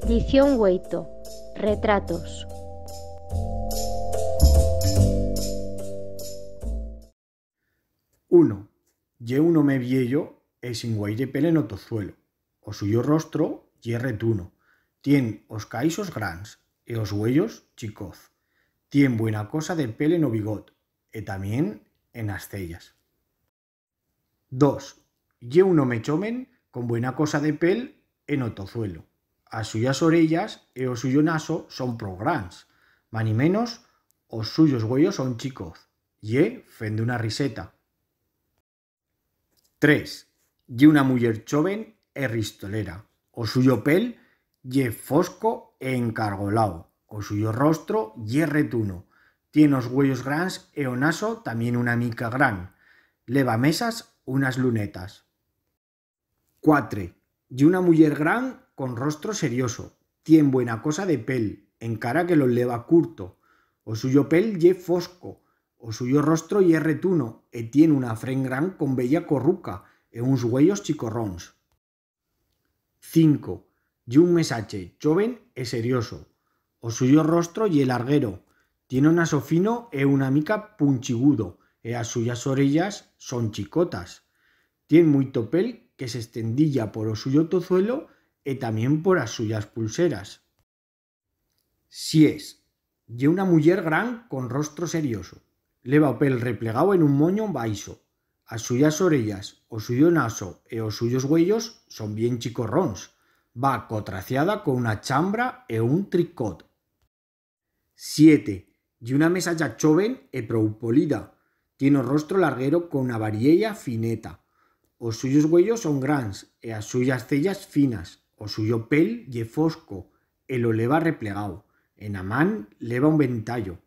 Dición Hueito. Retratos. Uno. Ye un home vieyo e sin guaire pel en o tozuelo. O suyo rostro ye retuno. Tien os caixos grans e os huellos chicoz. Tien buena cosa de pel en o bigot e tamién en as cellas. 2. Ye un home choven con buena cosa de pel en o tozuelo. As suyas orellas e o suyo naso son prou grans, mani menos os suyos huellos son chicoz. Ye fende una riseta. 3. Ye una muller choven e ristolera. O suyo pel ye fosco e encargolao. O suyo rostro ye retuno. Tien os huellos grans e o naso tamién una mica gran. Leva mesas unas lunetas. 4. Ye una muller gran con rostro serioso. Tien buena cosa de pel, encara que lo leva curto. O suyo pel ye fosco. O suyo rostro ye retuno e tien una fren gran con bella corruca e uns huellos chicorrons. 5. Ye un mesache choven e serioso. O suyo rostro ye larguero. Tien o naso fino e una mica punchigudo e as suyas orellas son chicotas. Tien muito pel que se estendilla por o suyo tozuelo e tamién por as suyas pulseras. 6. Ye una muller gran con rostro serioso. Leva o pel replegao en un moño baixo. As suyas orellas, o suyo naso e os suyos huellos son bien chicorrons. Va cotraciada con una chambra e un tricot. 7. Ye una mesacha choven e prou polida. Tien o rostro larguero con una variella fineta. Os suyos huellos son grans e as suyas cellas finas. O suyo pel ye fosco e lo leva replegao. En a man leva un ventallo.